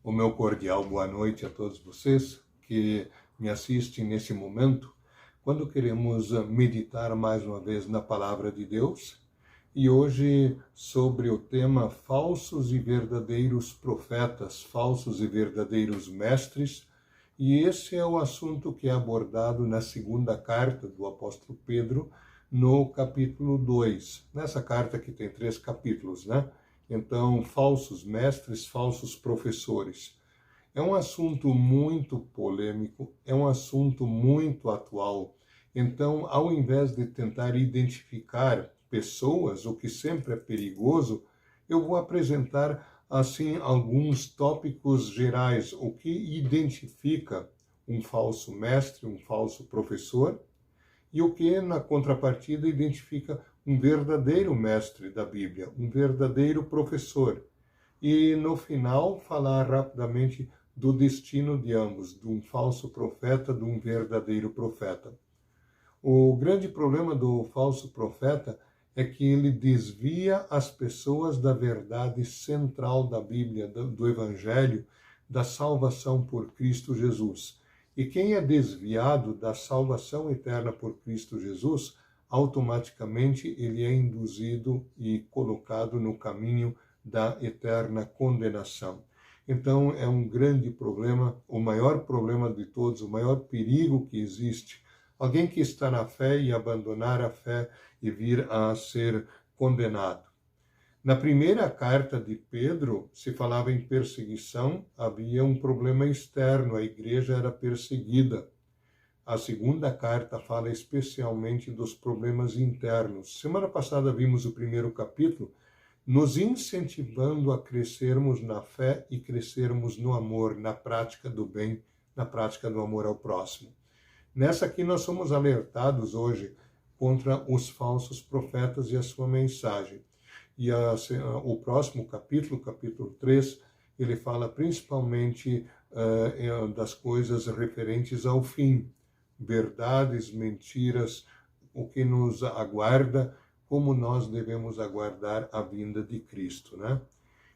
O meu cordial boa noite a todos vocês que me assistem nesse momento, quando queremos meditar mais uma vez na Palavra de Deus, e hoje sobre o tema falsos e verdadeiros profetas, falsos e verdadeiros mestres, e esse é o assunto que é abordado na segunda carta do apóstolo Pedro, no capítulo 2. Nessa carta que tem 3 capítulos, né? Então, falsos mestres, falsos professores. É um assunto muito polêmico, é um assunto muito atual. Então, ao invés de tentar identificar pessoas, o que sempre é perigoso, eu vou apresentar assim alguns tópicos gerais, o que identifica um falso mestre, um falso professor, e o que, na contrapartida, identifica um verdadeiro mestre da Bíblia, um verdadeiro professor. E, no final, falar rapidamente do destino de ambos, de um falso profeta, de um verdadeiro profeta. O grande problema do falso profeta é que ele desvia as pessoas da verdade central da Bíblia, do Evangelho, da salvação por Cristo Jesus. E quem é desviado da salvação eterna por Cristo Jesus, automaticamente ele é induzido e colocado no caminho da eterna condenação. Então é um grande problema, o maior problema de todos, o maior perigo que existe. Alguém que está na fé e abandonar a fé e vir a ser condenado. Na primeira carta de Pedro, se falava em perseguição, havia um problema externo, a igreja era perseguida. A segunda carta fala especialmente dos problemas internos. Semana passada vimos o primeiro capítulo, nos incentivando a crescermos na fé e crescermos no amor, na prática do bem, na prática do amor ao próximo. Nessa aqui nós somos alertados hoje contra os falsos profetas e a sua mensagem. E o próximo capítulo, capítulo 3, ele fala principalmente das coisas referentes ao fim. Verdades, mentiras, o que nos aguarda, como nós devemos aguardar a vinda de Cristo, né?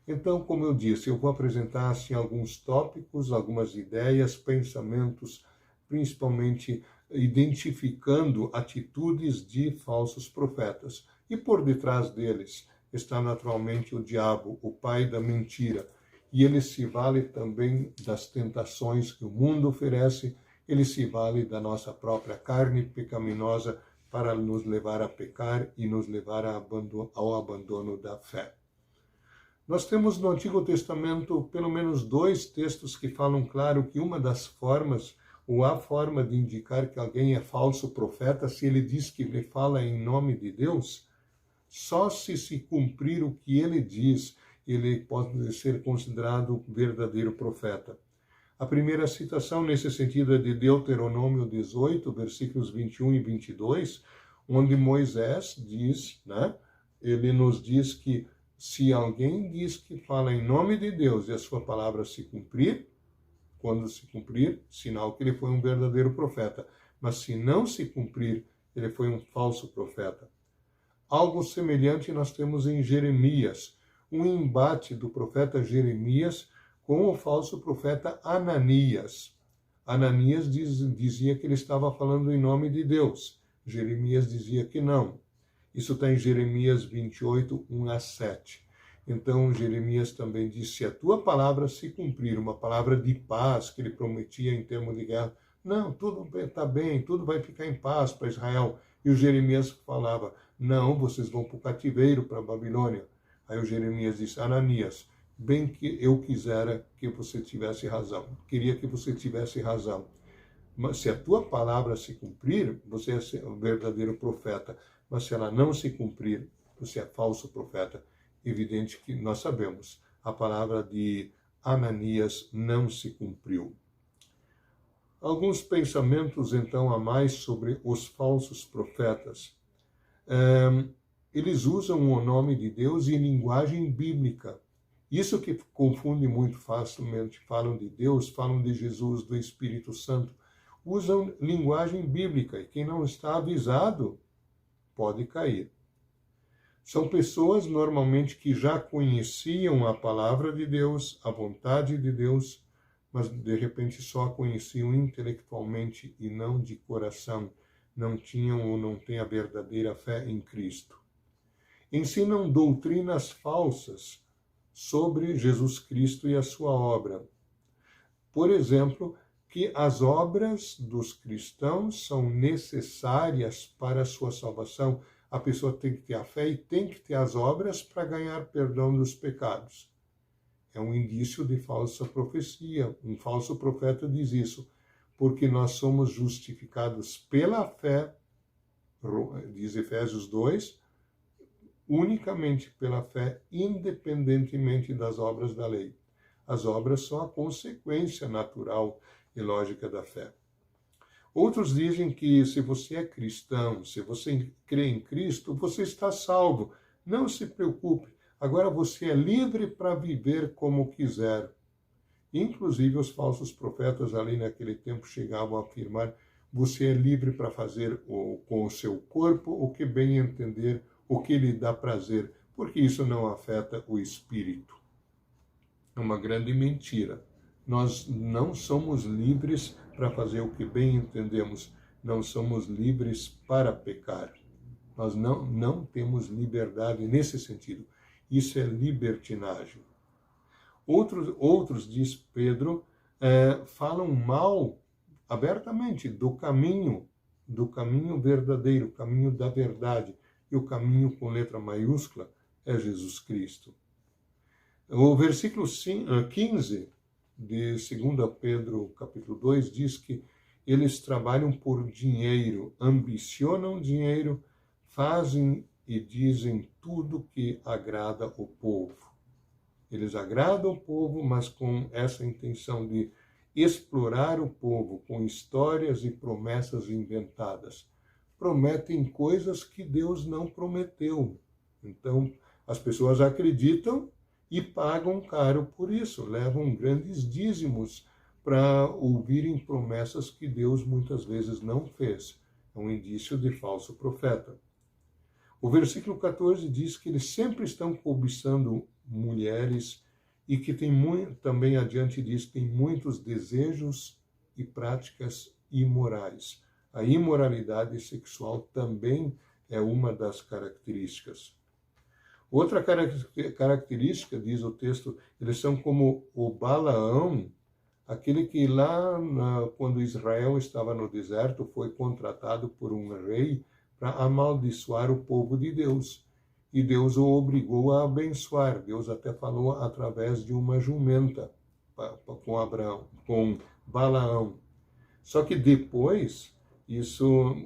Então, como eu disse, eu vou apresentar assim, alguns tópicos, algumas ideias, pensamentos, principalmente identificando atitudes de falsos profetas. E por detrás deles está naturalmente o diabo, o pai da mentira. E ele se vale também das tentações que o mundo oferece, ele se vale da nossa própria carne pecaminosa para nos levar a pecar e nos levar ao abandono da fé. Nós temos no Antigo Testamento pelo menos 2 textos que falam claro que uma das formas, ou a forma de indicar que alguém é falso profeta, se ele diz que ele fala em nome de Deus, só se cumprir o que ele diz, ele pode ser considerado verdadeiro profeta. A primeira citação nesse sentido é de Deuteronômio 18, versículos 21 e 22, onde Moisés diz, né, ele nos diz que se alguém diz que fala em nome de Deus e a sua palavra se cumprir, quando se cumprir, sinal que ele foi um verdadeiro profeta. Mas se não se cumprir, ele foi um falso profeta. Algo semelhante nós temos em Jeremias, um embate do profeta Jeremias com o falso profeta Ananias. Ananias dizia que ele estava falando em nome de Deus. Jeremias dizia que não. Isso está em Jeremias 28, 1 a 7. Então, Jeremias também disse, se a tua palavra se cumprir, uma palavra de paz que ele prometia em termos de guerra, não, tudo está bem, tudo vai ficar em paz para Israel. E o Jeremias falava, não, vocês vão para o cativeiro, para a Babilônia. Aí o Jeremias disse, Ananias, bem que eu quisera que você tivesse razão, queria que você tivesse razão. Mas se a tua palavra se cumprir, você é um verdadeiro profeta. Mas se ela não se cumprir, você é falso profeta. Evidente que nós sabemos, a palavra de Ananias não se cumpriu. Alguns pensamentos, então, a mais sobre os falsos profetas. Eles usam o nome de Deus em linguagem bíblica. Isso que confunde muito facilmente. Falam de Deus, falam de Jesus, do Espírito Santo. Usam linguagem bíblica e quem não está avisado pode cair. São pessoas normalmente que já conheciam a palavra de Deus, a vontade de Deus, mas de repente só a conheciam intelectualmente e não de coração, não tinham ou não têm a verdadeira fé em Cristo. Ensinam doutrinas falsas sobre Jesus Cristo e a sua obra. Por exemplo, que as obras dos cristãos são necessárias para a sua salvação. A pessoa tem que ter a fé e tem que ter as obras para ganhar perdão dos pecados. É um indício de falsa profecia. Um falso profeta diz isso, porque nós somos justificados pela fé, diz Efésios 2, unicamente pela fé, independentemente das obras da lei. As obras são a consequência natural e lógica da fé. Outros dizem que se você é cristão, se você crê em Cristo, você está salvo. Não se preocupe, agora você é livre para viver como quiser. Inclusive os falsos profetas ali naquele tempo chegavam a afirmar: você é livre para fazer com o seu corpo o que bem entender, o que lhe dá prazer, porque isso não afeta o espírito. É uma grande mentira. Nós não somos livres para fazer o que bem entendemos, não somos livres para pecar. Nós não temos liberdade nesse sentido. Isso é libertinagem. Outros, diz Pedro, falam mal, abertamente, do caminho verdadeiro, o caminho da verdade. E o caminho com letra maiúscula é Jesus Cristo. O versículo 15 de 2 Pedro, capítulo 2, diz que eles trabalham por dinheiro, ambicionam dinheiro, fazem e dizem tudo que agrada o povo. Eles agradam o povo, mas com essa intenção de explorar o povo com histórias e promessas inventadas. Prometem coisas que Deus não prometeu. Então, as pessoas acreditam e pagam caro por isso, levam grandes dízimos para ouvirem promessas que Deus muitas vezes não fez. É um indício de falso profeta. O versículo 14 diz que eles sempre estão cobiçando mulheres e que também adiante diz que tem muitos desejos e práticas imorais. A imoralidade sexual também é uma das características. Outra característica, diz o texto, eles são como o Balaão, aquele que lá, quando Israel estava no deserto, foi contratado por um rei para amaldiçoar o povo de Deus. E Deus o obrigou a abençoar. Deus até falou através de uma jumenta com Balaão. Só que depois,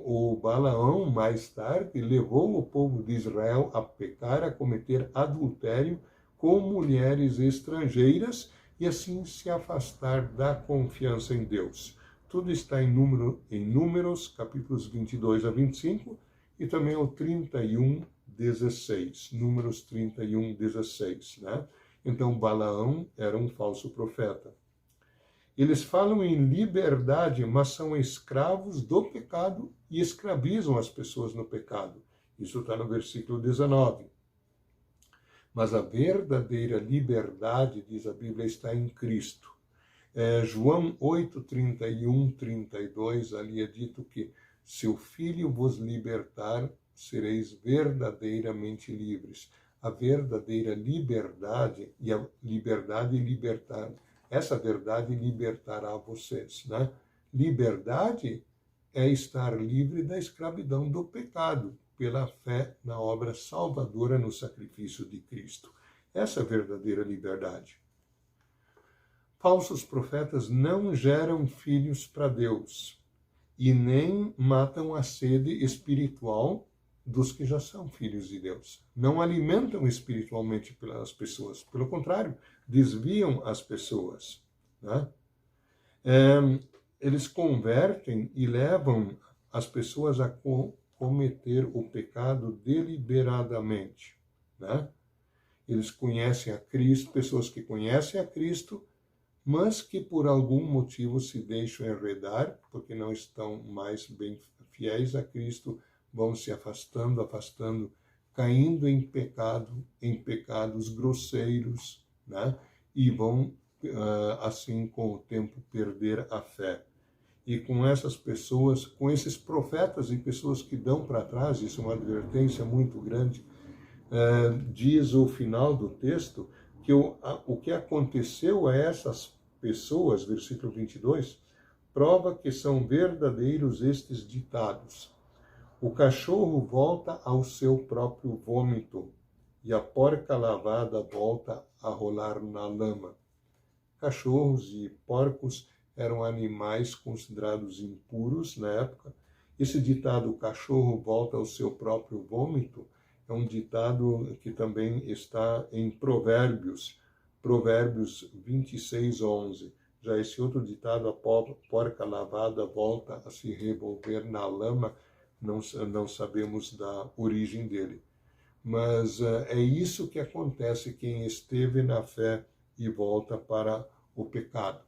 o Balaão, mais tarde, levou o povo de Israel a pecar, a cometer adultério com mulheres estrangeiras e assim se afastar da confiança em Deus. Tudo está em Números, capítulos 22 a 25 e também o 31, 16. Números 31, 16. Né? Então, Balaão era um falso profeta. Eles falam em liberdade, mas são escravos do pecado e escravizam as pessoas no pecado. Isso está no versículo 19. Mas a verdadeira liberdade, diz a Bíblia, está em Cristo. João 8, 31, 32, ali é dito que se o Filho vos libertar, sereis verdadeiramente livres. A verdadeira liberdade e a liberdade libertar. Essa verdade libertará vocês, né? Liberdade é estar livre da escravidão do pecado, pela fé na obra salvadora no sacrifício de Cristo. Essa é a verdadeira liberdade. Falsos profetas não geram filhos para Deus e nem matam a sede espiritual dos que já são filhos de Deus. Não alimentam espiritualmente pelas pessoas. Pelo contrário, desviam as pessoas. Né? Eles convertem e levam as pessoas a cometer o pecado deliberadamente. Né? Eles conhecem a Cristo, pessoas que conhecem a Cristo, mas que por algum motivo se deixam enredar, porque não estão mais bem fiéis a Cristo, vão se afastando caindo em pecados grosseiros, né? E vão, assim, com o tempo, perder a fé. E com essas pessoas, com esses profetas e pessoas que dão para trás, isso é uma advertência muito grande, diz o final do texto, que o que aconteceu a essas pessoas, versículo 22, prova que são verdadeiros estes ditados. O cachorro volta ao seu próprio vômito, e a porca lavada volta a rolar na lama. Cachorros e porcos eram animais considerados impuros na época. Esse ditado, o cachorro volta ao seu próprio vômito, é um ditado que também está em Provérbios 26:11. Já esse outro ditado, a porca lavada volta a se revolver na lama, não sabemos da origem dele. Mas é isso que acontece quem esteve na fé e volta para o pecado.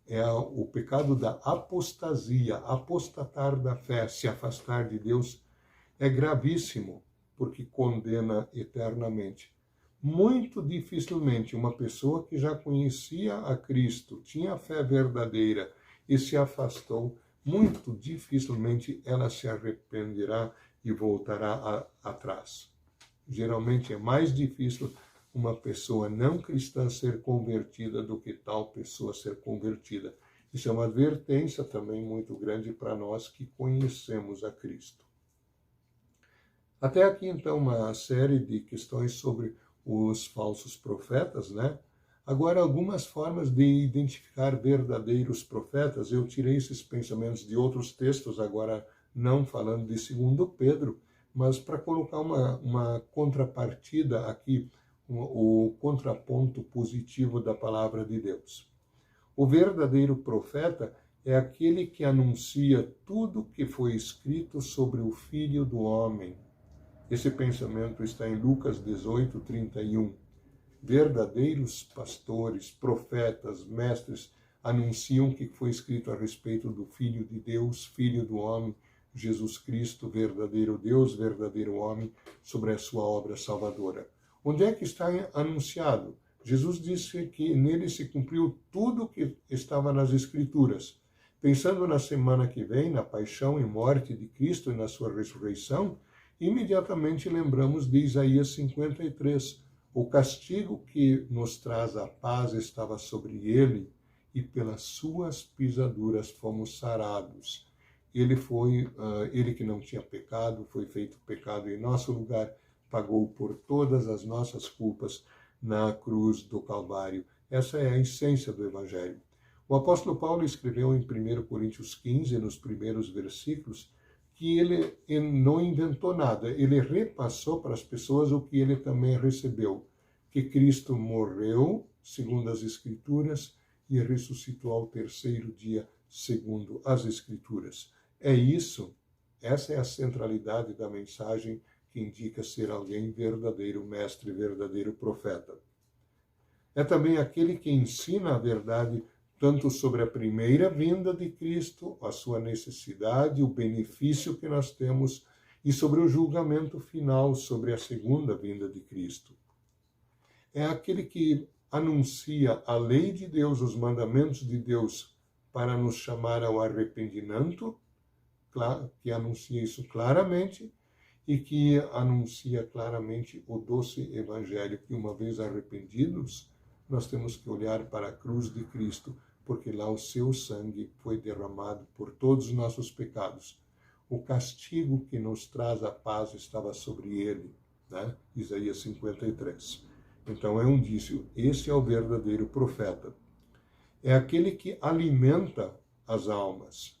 É o pecado da apostasia, apostatar da fé, se afastar de Deus, é gravíssimo, porque condena eternamente. Muito dificilmente uma pessoa que já conhecia a Cristo, tinha a fé verdadeira e se afastou, muito dificilmente ela se arrependerá e voltará atrás. Geralmente é mais difícil uma pessoa não cristã ser convertida do que tal pessoa ser convertida. Isso é uma advertência também muito grande para nós que conhecemos a Cristo. Até aqui, então, uma série de questões sobre os falsos profetas, né? Agora, algumas formas de identificar verdadeiros profetas. Eu tirei esses pensamentos de outros textos, agora não falando de 2 Pedro, mas para colocar uma contrapartida aqui, o contraponto positivo da palavra de Deus. O verdadeiro profeta é aquele que anuncia tudo que foi escrito sobre o Filho do Homem. Esse pensamento está em Lucas 18:31. Verdadeiros pastores, profetas, mestres anunciam o que foi escrito a respeito do Filho de Deus, Filho do Homem, Jesus Cristo, verdadeiro Deus, verdadeiro homem, sobre a sua obra salvadora. Onde é que está anunciado? Jesus disse que nele se cumpriu tudo que estava nas Escrituras. Pensando na semana que vem, na paixão e morte de Cristo e na sua ressurreição, imediatamente lembramos de Isaías 53. O castigo que nos traz a paz estava sobre ele, e pelas suas pisaduras fomos sarados. Ele que não tinha pecado, foi feito pecado em nosso lugar, pagou por todas as nossas culpas na cruz do Calvário. Essa é a essência do Evangelho. O apóstolo Paulo escreveu em 1 Coríntios 15, nos primeiros versículos, que ele não inventou nada, ele repassou para as pessoas o que ele também recebeu, que Cristo morreu, segundo as Escrituras, e ressuscitou ao terceiro dia, segundo as Escrituras. É isso, essa é a centralidade da mensagem que indica ser alguém verdadeiro mestre, verdadeiro profeta. É também aquele que ensina a verdade tanto sobre a primeira vinda de Cristo, a sua necessidade, o benefício que nós temos, e sobre o julgamento final, sobre a segunda vinda de Cristo. É aquele que anuncia a lei de Deus, os mandamentos de Deus, para nos chamar ao arrependimento, que anuncia isso claramente, e que anuncia claramente o doce evangelho, que uma vez arrependidos, nós temos que olhar para a cruz de Cristo, porque lá o seu sangue foi derramado por todos os nossos pecados. O castigo que nos traz a paz estava sobre ele, né? Isaías 53. Então é um indício, esse é o verdadeiro profeta. É aquele que alimenta as almas,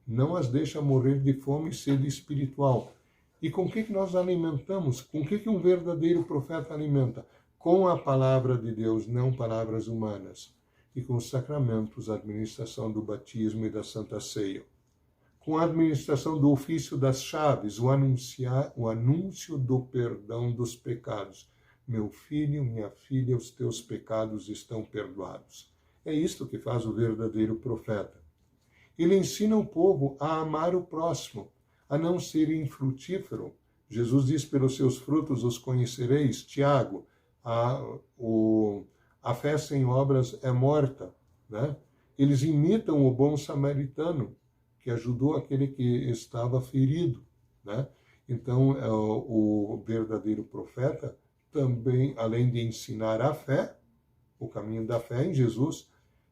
não as deixa morrer de fome e sede espiritual. E com o que nós alimentamos? Com o que um verdadeiro profeta alimenta? Com a palavra de Deus, não palavras humanas. E com os sacramentos, a administração do batismo e da Santa Ceia. Com a administração do ofício das chaves, o anúncio do perdão dos pecados. Meu filho, minha filha, os teus pecados estão perdoados. É isto que faz o verdadeiro profeta. Ele ensina o povo a amar o próximo, a não ser infrutífero, Jesus diz, pelos seus frutos os conhecereis. Tiago, a fé sem obras é morta, né? Eles imitam o bom samaritano, que ajudou aquele que estava ferido, né? Então, o verdadeiro profeta também, além de ensinar a fé, o caminho da fé em Jesus,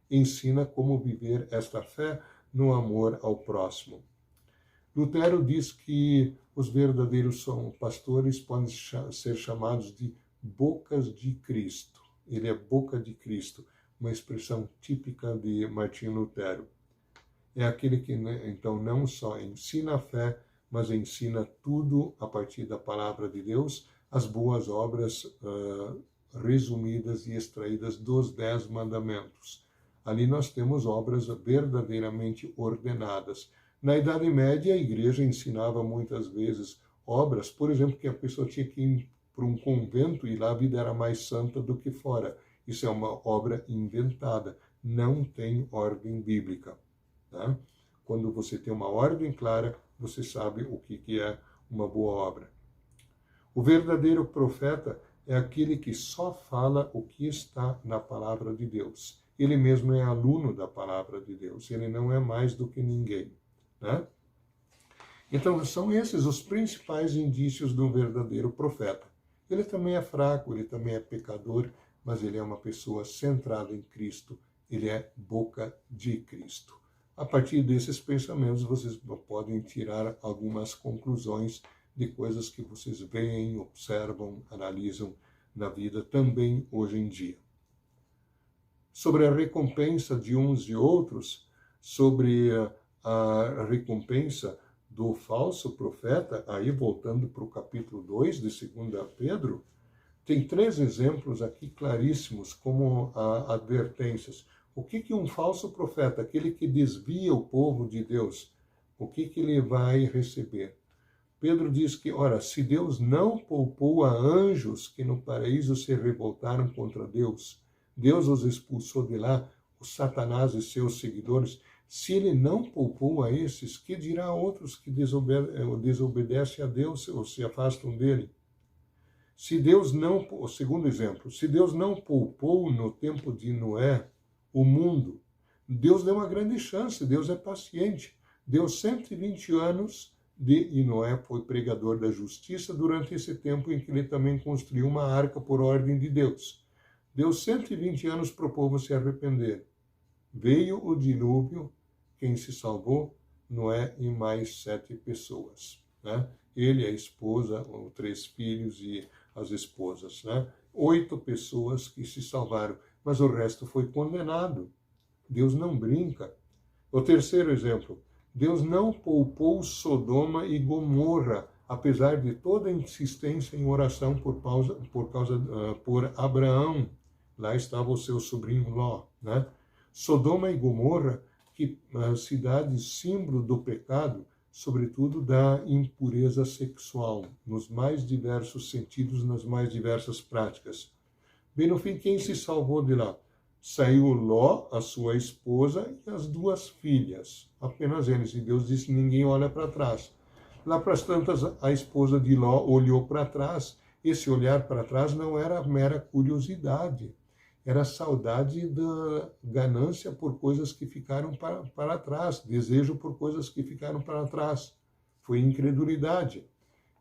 ensina como viver esta fé no amor ao próximo. Lutero diz que os verdadeiros pastores podem ser chamados de bocas de Cristo. Ele é boca de Cristo, uma expressão típica de Martinho Lutero. É aquele que, então, não só ensina a fé, mas ensina tudo a partir da palavra de Deus, as boas obras resumidas e extraídas dos 10 mandamentos. Ali nós temos obras verdadeiramente ordenadas. Na Idade Média, a igreja ensinava muitas vezes obras, por exemplo, que a pessoa tinha que ir para um convento e lá a vida era mais santa do que fora. Isso é uma obra inventada, não tem ordem bíblica. Tá? Quando você tem uma ordem clara, você sabe o que é uma boa obra. O verdadeiro profeta é aquele que só fala o que está na palavra de Deus. Ele mesmo é aluno da palavra de Deus, ele não é mais do que ninguém. Né? Então, são esses os principais indícios do verdadeiro profeta. Ele também é fraco, ele também é pecador, mas ele é uma pessoa centrada em Cristo, ele é boca de Cristo. A partir desses pensamentos, vocês podem tirar algumas conclusões de coisas que vocês veem, observam, analisam na vida também hoje em dia. Sobre a recompensa de uns e outros, sobre a recompensa do falso profeta, aí voltando para o capítulo 2 de 2 Pedro, tem 3 exemplos aqui claríssimos como advertências. O que um falso profeta, aquele que desvia o povo de Deus, o que ele vai receber? Pedro diz que, ora, se Deus não poupou a anjos que no paraíso se revoltaram contra Deus, Deus os expulsou de lá, o Satanás e seus seguidores, se ele não poupou a esses, que dirá a outros que desobedecem a Deus ou se afastam dele? Se Deus não, o segundo exemplo, se Deus não poupou no tempo de Noé o mundo, Deus deu uma grande chance, Deus é paciente, deu 120 anos e Noé foi pregador da justiça durante esse tempo em que ele também construiu uma arca por ordem de Deus. Deu 120 anos para o povo se arrepender. Veio o dilúvio, quem se salvou? Noé e mais 7 pessoas. Né? Ele, a esposa, 3 filhos e as esposas. Né? 8 pessoas que se salvaram, mas o resto foi condenado. Deus não brinca. O terceiro exemplo, Deus não poupou Sodoma e Gomorra, apesar de toda a insistência em oração por Abraão. Lá estava o seu sobrinho Ló. Né? Sodoma e Gomorra, que cidades símbolo do pecado, sobretudo da impureza sexual, nos mais diversos sentidos, nas mais diversas práticas. Bem, no fim, quem se salvou de lá? Saiu Ló, a sua esposa e as 2 filhas. Apenas eles. E Deus disse, ninguém olha para trás. Lá para as tantas, a esposa de Ló olhou para trás. Esse olhar para trás não era mera curiosidade. Era saudade da ganância por coisas que ficaram para trás. Desejo por coisas que ficaram para trás. Foi incredulidade.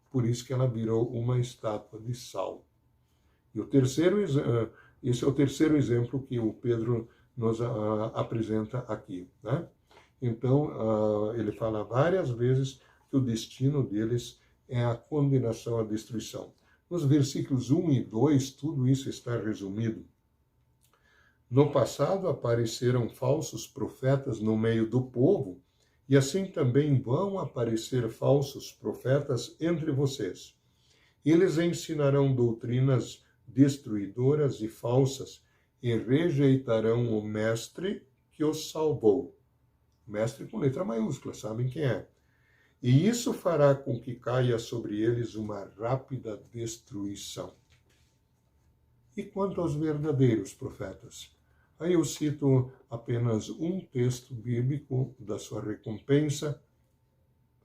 Por isso que ela virou uma estátua de sal. E esse é o terceiro exemplo que o Pedro nos apresenta aqui. Né? Então, ele fala várias vezes que o destino deles é a condenação à destruição. Nos versículos 1 e 2, tudo isso está resumido. No passado apareceram falsos profetas no meio do povo, e assim também vão aparecer falsos profetas entre vocês. Eles ensinarão doutrinas destruidoras e falsas, e rejeitarão o mestre que os salvou. Mestre com letra maiúscula, sabem quem é. E isso fará com que caia sobre eles uma rápida destruição. E quanto aos verdadeiros profetas? Aí eu cito apenas um texto bíblico da sua recompensa,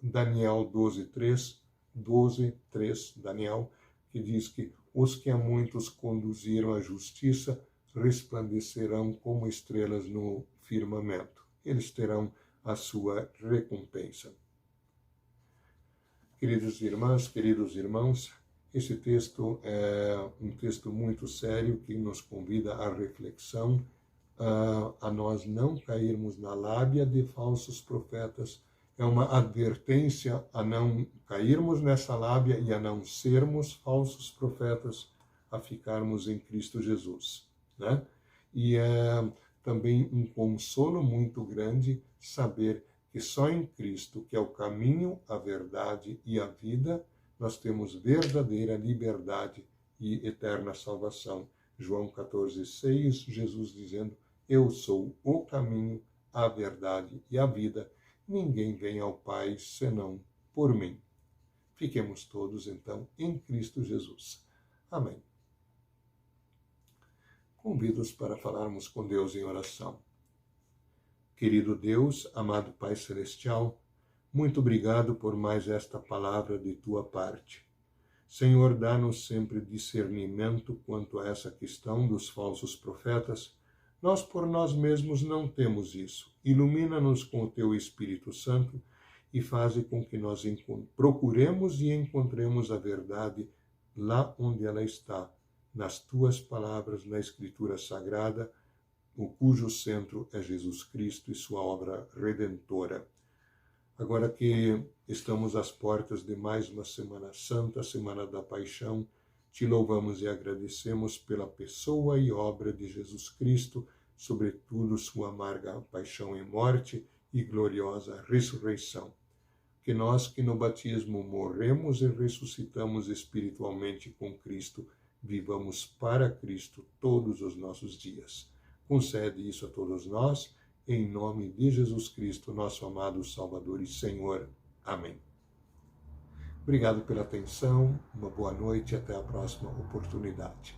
Daniel 12:3, 12:3, Daniel, que diz que os que a muitos conduziram à justiça resplandecerão como estrelas no firmamento. Eles terão a sua recompensa. Queridas irmãs, queridos irmãos, esse texto é um texto muito sério que nos convida à reflexão, a nós não cairmos na lábia de falsos profetas. É uma advertência a não cairmos nessa lábia e a não sermos falsos profetas, a ficarmos em Cristo Jesus, né? E é também um consolo muito grande saber que só em Cristo, que é o caminho, a verdade e a vida, nós temos verdadeira liberdade e eterna salvação. João 14:6, Jesus dizendo: eu sou o caminho, a verdade e a vida. Ninguém vem ao Pai senão por mim. Fiquemos todos, então, em Cristo Jesus. Amém. Convido-os para falarmos com Deus em oração. Querido Deus, amado Pai Celestial, muito obrigado por mais esta palavra de Tua parte. Senhor, dá-nos sempre discernimento quanto a essa questão dos falsos profetas. Nós por nós mesmos não temos isso. Ilumina-nos com o Teu Espírito Santo e faze com que nós procuremos e encontremos a verdade lá onde ela está, nas Tuas palavras, na Escritura Sagrada, o cujo centro é Jesus Cristo e sua obra redentora. Agora que estamos às portas de mais uma Semana Santa, Semana da Paixão, te louvamos e agradecemos pela pessoa e obra de Jesus Cristo, sobretudo sua amarga paixão e morte e gloriosa ressurreição. Que nós que no batismo morremos e ressuscitamos espiritualmente com Cristo, vivamos para Cristo todos os nossos dias. Concede isso a todos nós, em nome de Jesus Cristo, nosso amado Salvador e Senhor. Amém. Obrigado pela atenção, uma boa noite e até a próxima oportunidade.